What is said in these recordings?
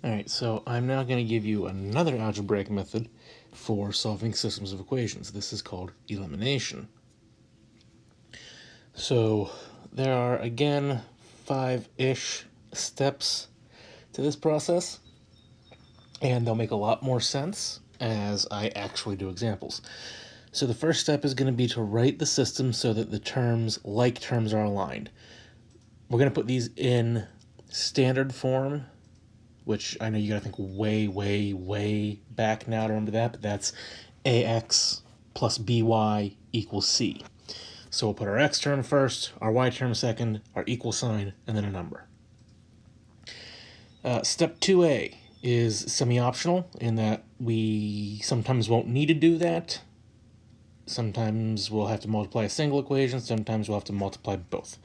Alright, so I'm now going to give you another algebraic method for solving systems of equations. This is called elimination. So there are, again, 5-ish steps to this process, and they'll make a lot more sense as I actually do examples. So the first step is going to be to write the system so that the terms, like terms, are aligned. We're going to put these in standard form, which I know you gotta think way, way, way back now to remember that, but that's ax plus by equals c. So we'll put our x term first, our y term second, our equal sign, and then a number. Step 2a is semi-optional in that we sometimes won't need to do that. Sometimes we'll have to multiply a single equation, sometimes we'll have to multiply both.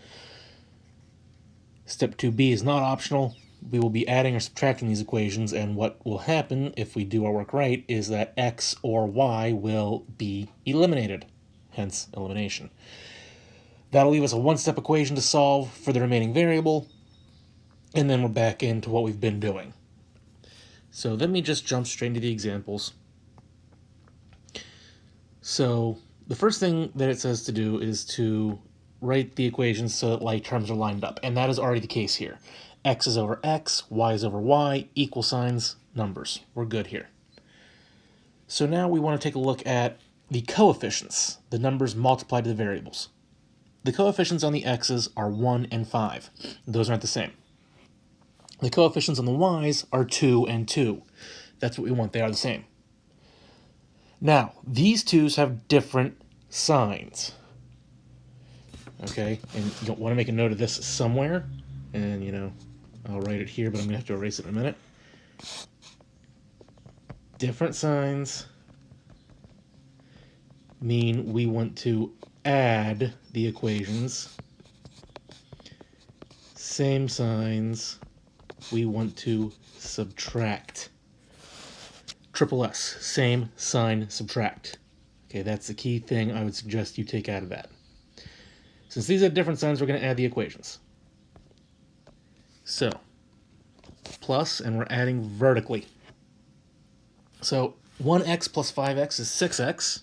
Step 2b is not optional. We will be adding or subtracting these equations, and what will happen if we do our work right is that x or y will be eliminated, hence elimination. That'll leave us a one-step equation to solve for the remaining variable, and then we're back into what we've been doing. So let me just jump straight into the examples. So the first thing that it says to do is to write the equations so that like terms are lined up, and that is already the case here. X is over x, y is over y, equal signs, numbers. We're good here. So now we want to take a look at the coefficients, the numbers multiplied to the variables. The coefficients on the x's are 1 and 5. Those aren't the same. The coefficients on the y's are 2 and 2. That's what we want. They are the same. Now, these 2's have different signs. Okay, and you want to make a note of this somewhere, and I'll write it here, but I'm going to have to erase it in a minute. Different signs mean we want to add the equations. Same signs, we want to subtract. Triple S, same sign, subtract. Okay, that's the key thing I would suggest you take out of that. Since these have different signs, we're going to add the equations. So, plus, and we're adding vertically. So, 1x plus 5x is 6x.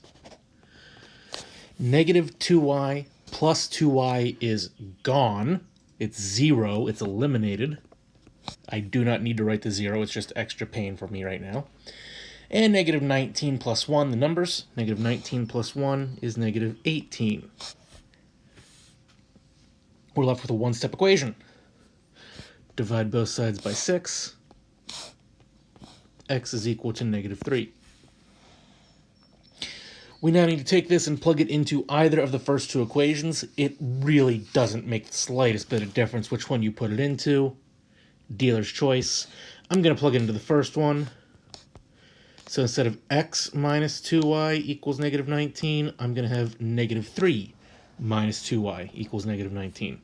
Negative 2y plus 2y is gone. It's 0. It's eliminated. I do not need to write the 0. It's just extra pain for me right now. And negative 19 plus 1, the numbers. Negative 19 plus 1 is negative 18. We're left with a one-step equation. Divide both sides by 6. X is equal to negative 3. We now need to take this and plug it into either of the first two equations. It really doesn't make the slightest bit of difference which one you put it into. Dealer's choice. I'm going to plug it into the first one. So instead of x minus 2y equals negative 19, I'm going to have negative 3 minus 2y equals negative 19.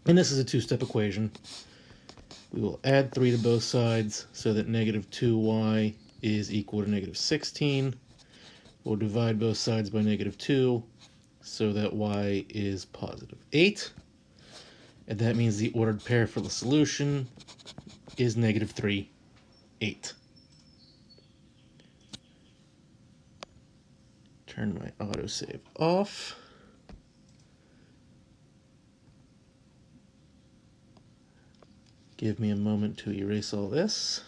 And this is a two-step equation. We will add 3 to both sides so that negative 2y is equal to negative 16. We'll divide both sides by negative 2 so that y is positive 8. And that means the ordered pair for the solution is negative 3, 8. Turn my autosave off. Give me a moment to erase all this.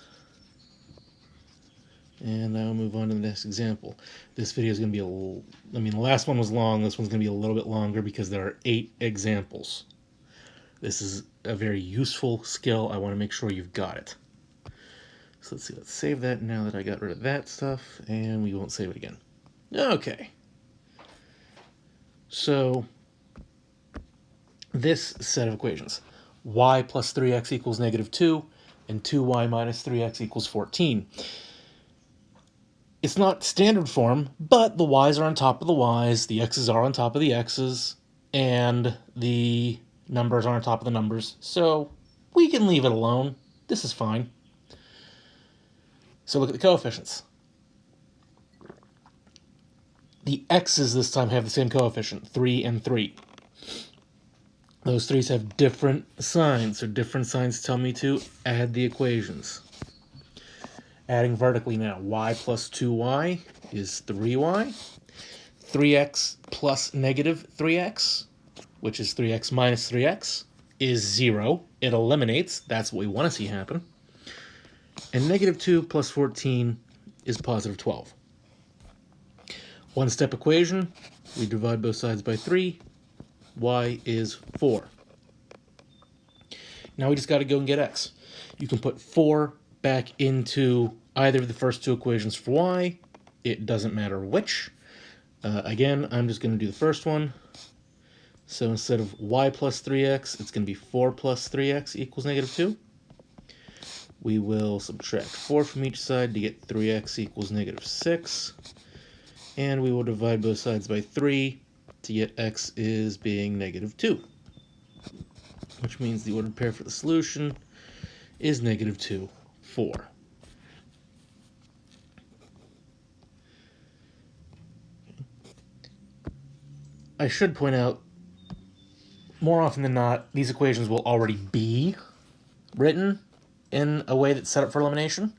And I'll move on to the next example. This video is going to be the last one was long. This one's going to be a little bit longer because there are 8 examples. This is a very useful skill. I want to make sure you've got it. So let's see. Let's save that now that I got rid of that stuff, and we won't save it again. Okay. So this set of equations. Y plus 3x equals negative 2, and 2y minus 3x equals 14. It's not standard form, but the y's are on top of the y's, the x's are on top of the x's, and the numbers are on top of the numbers, so we can leave it alone. This is fine. So look at the coefficients. The x's this time have the same coefficient, 3 and 3. Those threes have different signs, so different signs tell me to add the equations. Adding vertically now, y plus 2y is 3y. 3x plus negative 3x, which is 3x minus 3x, is 0. It eliminates. That's what we want to see happen. And negative 2 plus 14 is positive 12. One-step equation. We divide both sides by 3. Y is 4. Now we just got to go and get x. You can put 4 back into either of the first two equations for y. It doesn't matter which. Again, I'm just going to do the first one. So instead of y plus 3x, it's going to be 4 plus 3x equals negative 2. We will subtract 4 from each side to get 3x equals negative 6. And we will divide both sides by 3 to get x is being negative 2. Which means the ordered pair for the solution is negative 2, 4. I should point out, more often than not, these equations will already be written in a way that's set up for elimination,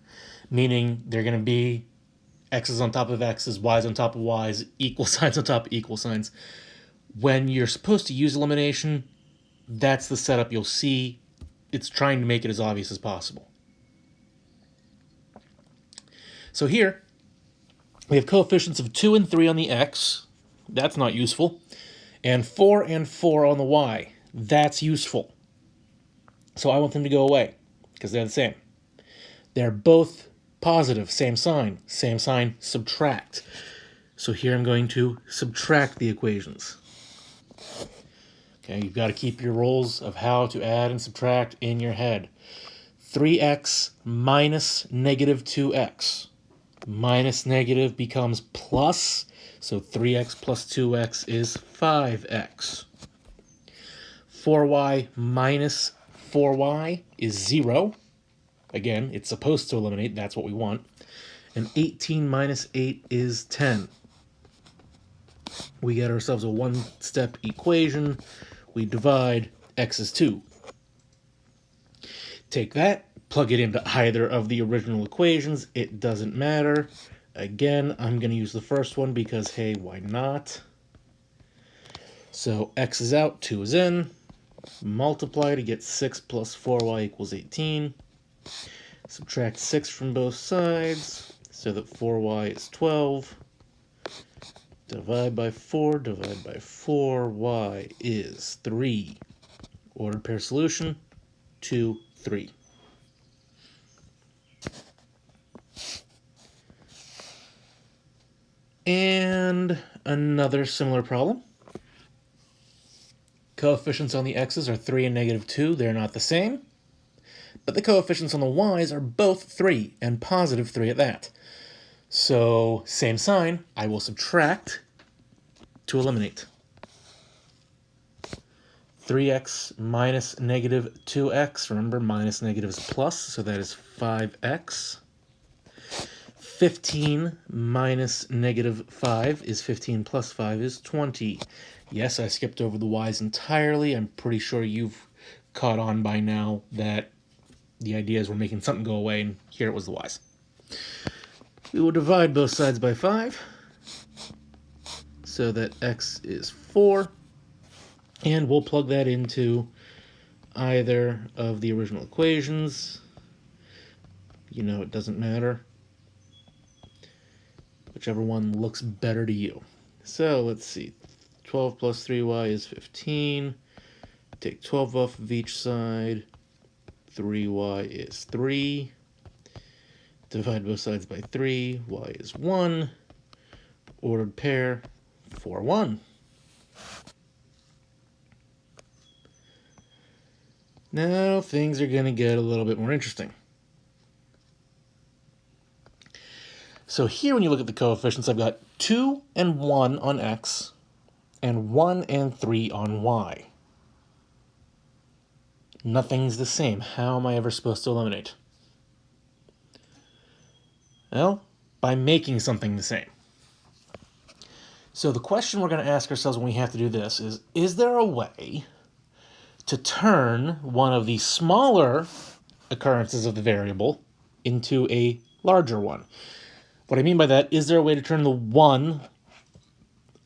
meaning they're going to be x's on top of x's, y's on top of y's, equal signs on top of equal signs. When you're supposed to use elimination, that's the setup you'll see. It's trying to make it as obvious as possible. So here, we have coefficients of 2 and 3 on the x. That's not useful. And 4 and 4 on the y. That's useful. So I want them to go away, because they're the same. They're both positive, same sign, subtract. So here I'm going to subtract the equations. Okay, you've got to keep your rules of how to add and subtract in your head. 3x minus negative 2x. Minus negative becomes plus, so 3x plus 2x is 5x. 4y minus 4y is 0. Again, it's supposed to eliminate, that's what we want. And 18 minus 8 is 10. We get ourselves a one-step equation. We divide, x is 2. Take that, plug it into either of the original equations. It doesn't matter. Again, I'm going to use the first one because, hey, why not? So x is out, 2 is in. Multiply to get 6 plus 4y equals 18. Subtract 6 from both sides so that 4y is 12. Divide by 4, divide by 4, y is 3. Ordered pair solution, 2, 3. And another similar problem. Coefficients on the x's are 3 and negative 2. They're not the same. But the coefficients on the y's are both 3, and positive 3 at that. So, same sign, I will subtract to eliminate. 3x minus negative 2x. Remember, minus negative is plus, so that is 5x. 15 minus negative 5 is 15 plus 5 is 20. Yes, I skipped over the y's entirely. I'm pretty sure you've caught on by now that the idea is we're making something go away, and here it was the y's. We will divide both sides by 5 so that x is 4. And we'll plug that into either of the original equations. You know, it doesn't matter. Whichever one looks better to you. So let's see. 12 plus 3y is 15. Take 12 off of each side. 3y is 3. Divide both sides by 3. Y is 1. Ordered pair, 4, 1. Now things are going to get a little bit more interesting. So here when you look at the coefficients, I've got 2 and 1 on x, and 1 and 3 on y. Nothing's the same. How am I ever supposed to eliminate? Well, by making something the same. So the question we're going to ask ourselves when we have to do this is there a way to turn one of the smaller occurrences of the variable into a larger one. What I mean by that, is there a way to turn the 1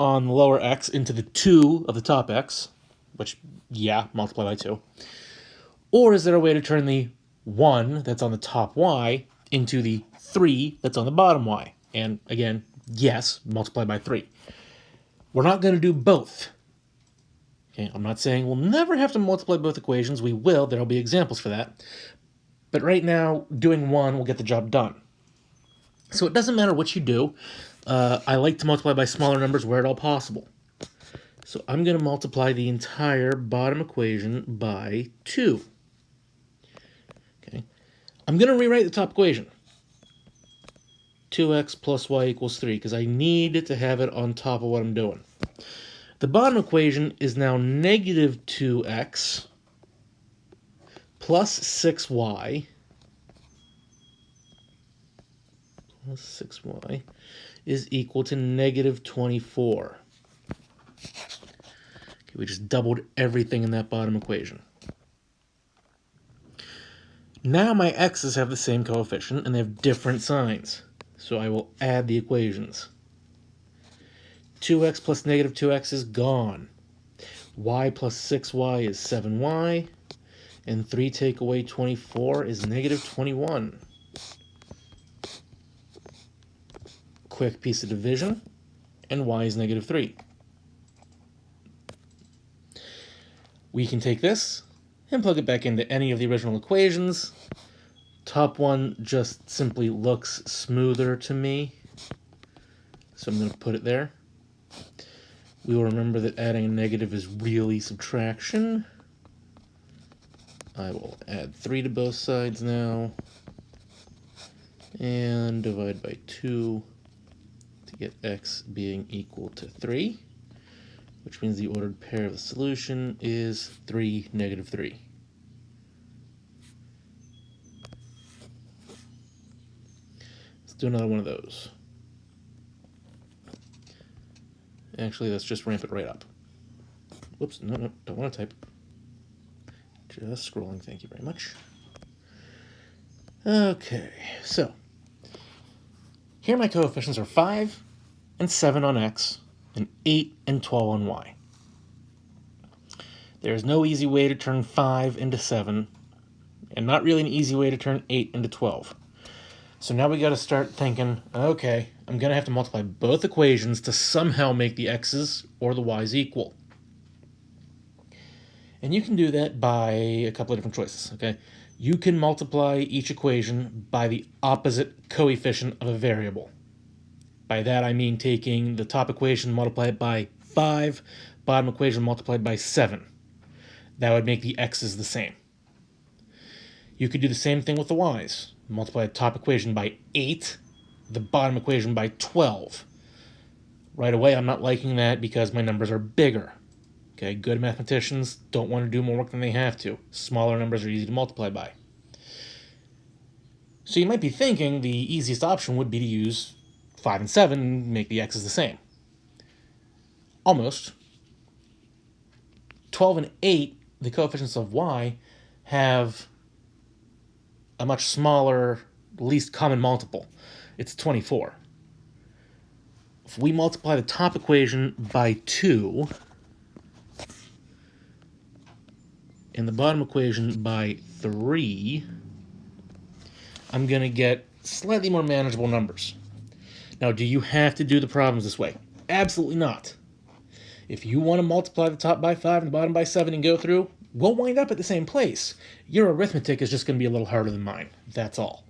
on the lower x into the 2 of the top x, which, yeah, multiply by 2. Or is there a way to turn the 1 that's on the top y into the 3 that's on the bottom y? And again, yes, multiply by 3. We're not going to do both. Okay, I'm not saying we'll never have to multiply both equations. We will. There'll be examples for that. But right now, doing one will get the job done. So it doesn't matter what you do. I like to multiply by smaller numbers where at all possible. So I'm going to multiply the entire bottom equation by 2. Okay. I'm going to rewrite the top equation. 2x plus y equals 3, because I need to have it on top of what I'm doing. The bottom equation is now negative 2x plus 6y is equal to negative 24. Okay, we just doubled everything in that bottom equation. Now my x's have the same coefficient and they have different signs. So I will add the equations. 2x plus negative 2x is gone. Y plus 6y is 7y. And 3 take away 24 is negative 21. Quick piece of division. And y is negative 3. We can take this and plug it back into any of the original equations. Top one just simply looks smoother to me, so I'm going to put it there. We will remember that adding a negative is really subtraction. I will add 3 to both sides now, and divide by 2 to get x being equal to 3, which means the ordered pair of the solution is 3, negative 3. Let's do another one of those. Actually, let's just ramp it right up. Whoops, no, don't want to type. Just scrolling, thank you very much. Okay, so here my coefficients are 5 and 7 on x, and 8 and 12 on y. There's no easy way to turn 5 into 7, and not really an easy way to turn 8 into 12. So now we got to start thinking, okay, I'm going to have to multiply both equations to somehow make the x's or the y's equal. And you can do that by a couple of different choices, okay? You can multiply each equation by the opposite coefficient of a variable. By that I mean taking the top equation, multiply it by 5, bottom equation multiplied by 7. That would make the x's the same. You could do the same thing with the y's. Multiply the top equation by 8, the bottom equation by 12. Right away, I'm not liking that because my numbers are bigger. Okay, good mathematicians don't want to do more work than they have to. Smaller numbers are easy to multiply by. So you might be thinking the easiest option would be to use 5 and 7 and make the x's the same. Almost. 12 and 8, the coefficients of y, have a much smaller, least common multiple. It's 24. If we multiply the top equation by 2 and the bottom equation by 3, I'm going to get slightly more manageable numbers. Now, do you have to do the problems this way? Absolutely not. If you want to multiply the top by 5 and the bottom by 7 and go through, we'll wind up at the same place. Your arithmetic is just going to be a little harder than mine. That's all.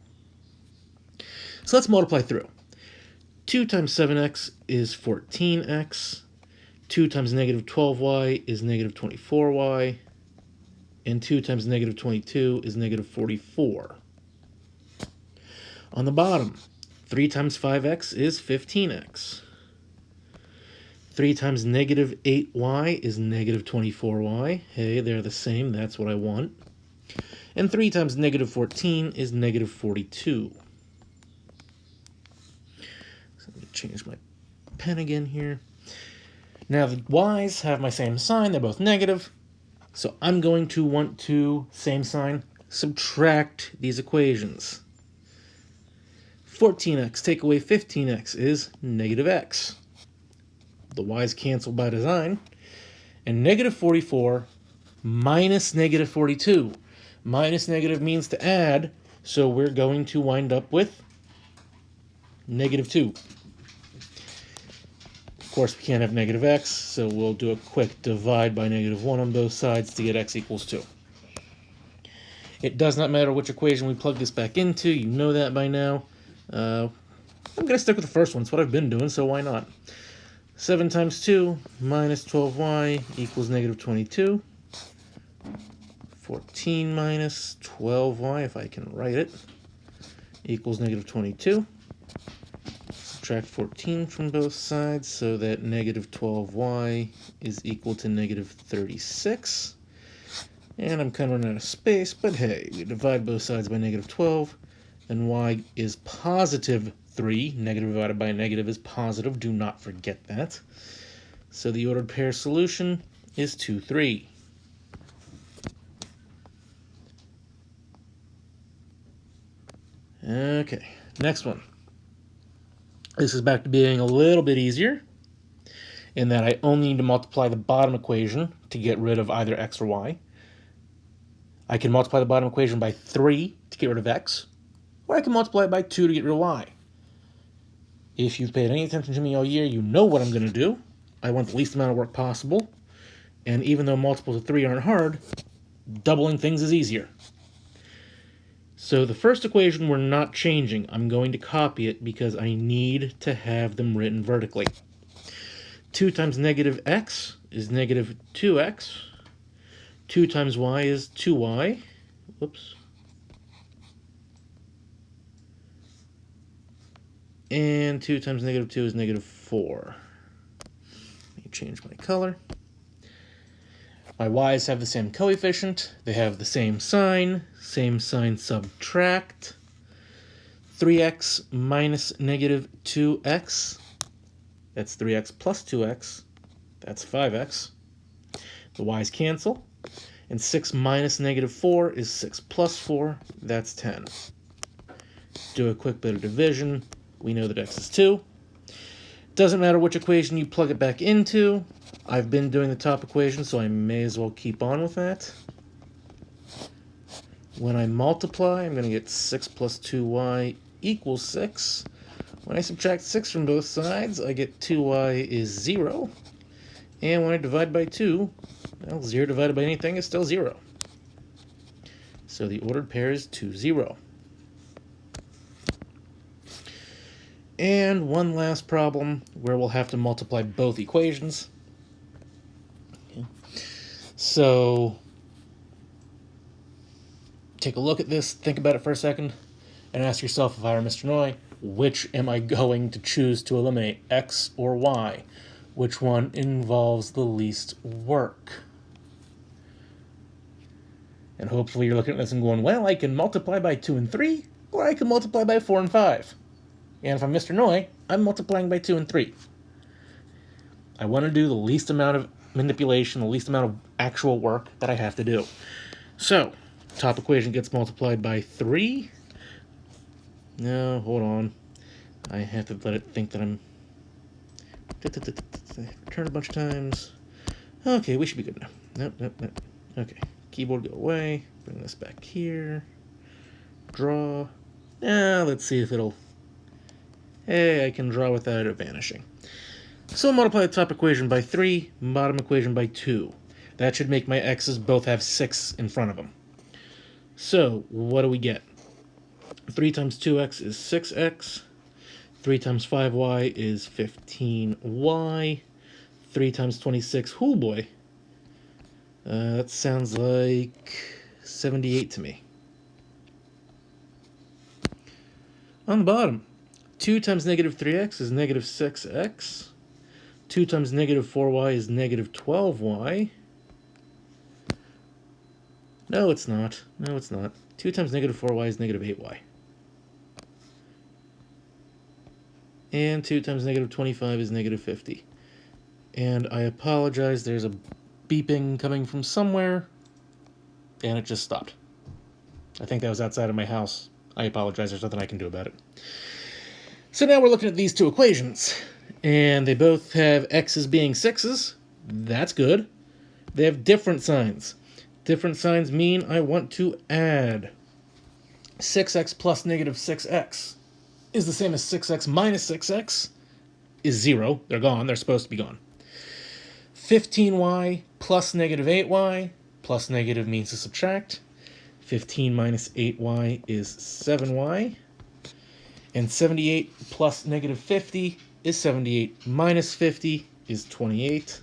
So let's multiply through. 2 times 7x is 14x. 2 times negative 12y is negative 24y. And 2 times negative 22 is negative 44. On the bottom, 3 times 5x is 15x. 3 times negative 8y is negative 24y. Hey, they're the same. That's what I want. And 3 times negative 14 is negative 42. So let me change my pen again here. Now the y's have my same sign. They're both negative. So I'm going to want to, same sign, subtract these equations. 14x take away 15x is negative x. The y's cancel by design. And negative 44 minus negative 42. Minus negative means to add, so we're going to wind up with negative 2. Of course, we can't have negative x, so we'll do a quick divide by negative 1 on both sides to get x equals 2. It does not matter which equation we plug this back into. You know that by now. I'm going to stick with the first one. It's what I've been doing, so why not? 7 times 2 minus 12y equals negative 22. 14 minus 12y, if I can write it, equals negative 22. Subtract 14 from both sides so that negative 12y is equal to negative 36. And I'm kind of running out of space, but hey, we divide both sides by negative 12, and y is positive 3. Negative divided by negative is positive. Do not forget that. So the ordered pair solution is 2, 3. Okay, next one. This is back to being a little bit easier in that I only need to multiply the bottom equation to get rid of either x or y. I can multiply the bottom equation by 3 to get rid of x, or I can multiply it by 2 to get rid of y. If you've paid any attention to me all year, you know what I'm going to do. I want the least amount of work possible, and even though multiples of 3 aren't hard, doubling things is easier. So the first equation we're not changing. I'm going to copy it because I need to have them written vertically. 2 times negative x is negative 2x. 2 times y is 2y. Whoops. And 2 times negative 2 is negative 4. Let me change my color. My y's have the same coefficient. They have the same sign subtract. 3x minus negative 2x. That's 3x plus 2x. That's 5x. The y's cancel. And 6 minus negative 4 is 6 plus 4. That's 10. Do a quick bit of division. We know that x is 2. Doesn't matter which equation you plug it back into. I've been doing the top equation, so I may as well keep on with that. When I multiply, I'm going to get 6 plus 2y equals 6. When I subtract 6 from both sides, I get 2y is 0. And when I divide by 2, well, 0 divided by anything is still 0. So the ordered pair is 2, 0. And one last problem where we'll have to multiply both equations. Okay. So take a look at this, think about it for a second, and ask yourself, if I were Mr. Noy, which am I going to choose to eliminate, x or y? Which one involves the least work? And hopefully you're looking at this and going, well, I can multiply by 2 and 3, or I can multiply by 4 and 5. And if I'm Mr. Noy, I'm multiplying by 2 and 3. I want to do the least amount of manipulation, the least amount of actual work that I have to do. So, top equation gets multiplied by 3. No, hold on. I have to let it think that I'm... Turn a bunch of times. Okay, we should be good now. Nope. Okay, keyboard go away. Bring this back here. Draw. Now, let's see if it'll... Hey, I can draw without it vanishing. So I'll multiply the top equation by 3, bottom equation by 2. That should make my x's both have 6 in front of them. So, what do we get? 3 times 2x is 6x. 3 times 5y is 15y. 3 times 26, oh boy. That sounds like 78 to me. On the bottom, 2 times negative 3x is negative 6x. 2 times negative 4y is negative 12y. No, it's not. 2 times negative 4y is negative 8y. And 2 times negative 25 is negative 50. And I apologize, there's a beeping coming from somewhere, and it just stopped. I think that was outside of my house. I apologize, there's nothing I can do about it. So now we're looking at these two equations, and they both have x's being 6's. That's good. They have different signs. Different signs mean I want to add. 6x plus negative 6x is the same as 6x minus 6x is 0. They're gone. They're supposed to be gone. 15y plus negative 8y, plus negative means to subtract. 15 minus 8y is 7y. And 78 plus negative 50 is 78 minus 50 is 28.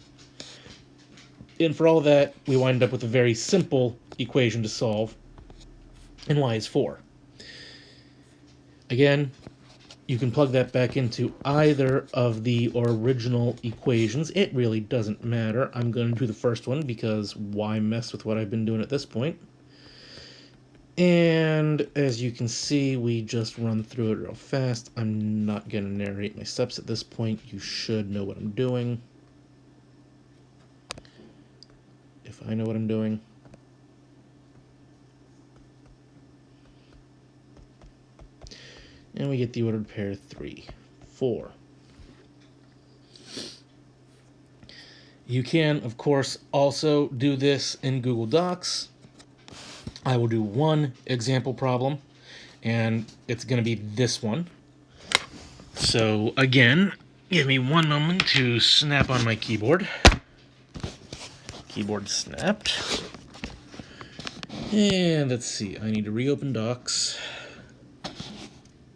And for all of that, we wind up with a very simple equation to solve, and y is 4. Again, you can plug that back into either of the original equations. It really doesn't matter. I'm going to do the first one because why mess with what I've been doing at this point? And as you can see, we just run through it real fast. I'm not going to narrate my steps at this point. You should know what I'm doing. If I know what I'm doing. And we get the ordered pair 3, 4. You can, of course, also do this in Google Docs. I will do one example problem, and it's going to be this one. So, again, give me one moment to snap on my keyboard. Keyboard snapped. And let's see, I need to reopen Docs.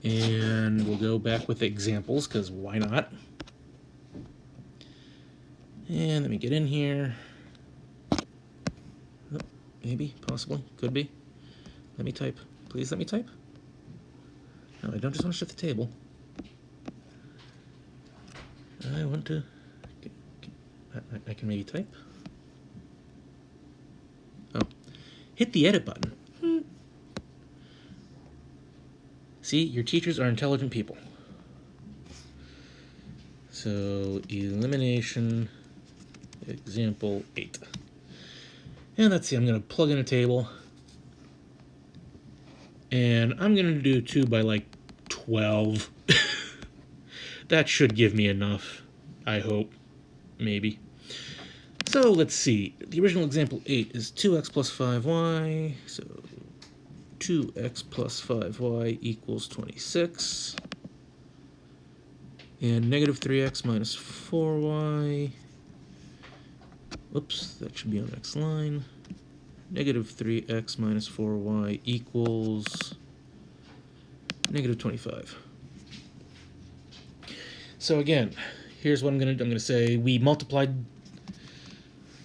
And we'll go back with examples, because why not? And let me get in here. Oh, maybe, possibly, could be. Let me type. Please let me type. No, I don't just want to shift the table. I want to... I can maybe type. Oh. Hit the edit button. See, your teachers are intelligent people. So, elimination, example 8. And let's see, I'm going to plug in a table. And I'm going to do 2 by like 12. That should give me enough, I hope. Maybe. So, let's see. The original example 8 is 2x plus 5y. So, 2x plus 5y equals 26. And negative 3x minus 4y. Whoops, that should be on the next line. Negative 3x minus 4y equals negative 25. So again, here's what I'm going to do. I'm going to say we multiplied.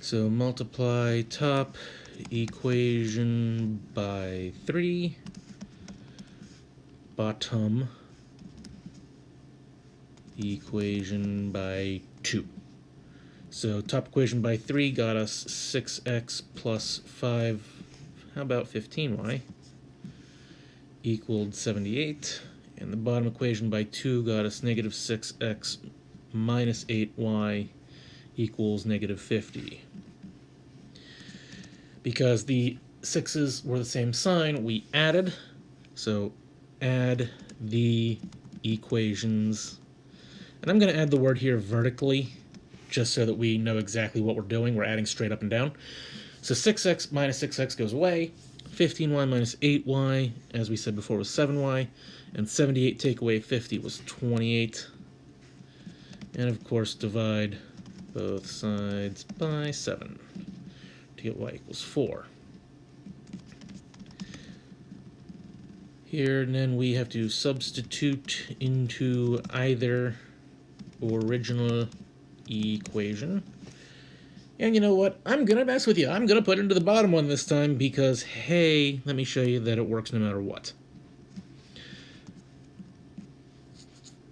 So multiply top equation by 3, bottom equation by 2. So top equation by 3 got us 6x plus 5, how about 15y, equaled 78. And the bottom equation by 2 got us negative 6x minus 8y equals negative 50. Because the 6's were the same sign, we added. So add the equations. And I'm going to add the word here vertically, just so that we know exactly what we're doing. We're adding straight up and down. So 6x minus 6x goes away. 15y minus 8y, as we said before, was 7y. And 78 take away 50 was 28. And of course, divide both sides by 7 to get y equals 4. Here, and then we have to substitute into either original equation. And you know what? I'm going to mess with you. I'm going to put it into the bottom one this time because, hey, let me show you that it works no matter what.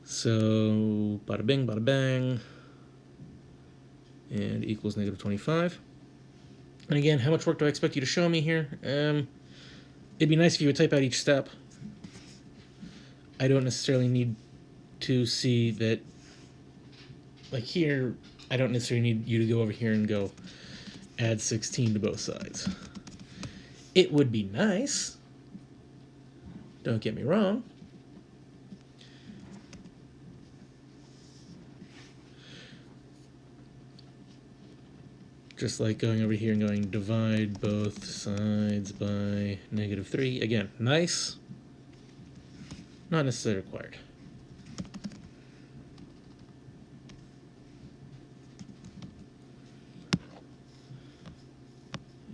So, bada bing, bada bang, and equals negative 25. And again, how much work do I expect you to show me here? It'd be nice if you would type out each step. I don't necessarily need to see that, like here, I don't necessarily need you to go over here and go, add 16 to both sides. It would be nice, don't get me wrong, just like going over here and going divide both sides by -3. Again, nice, not necessarily required.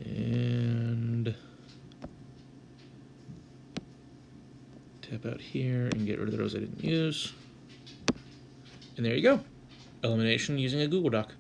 And tap out here and get rid of the rows I didn't use. And there you go. Elimination using a Google Doc.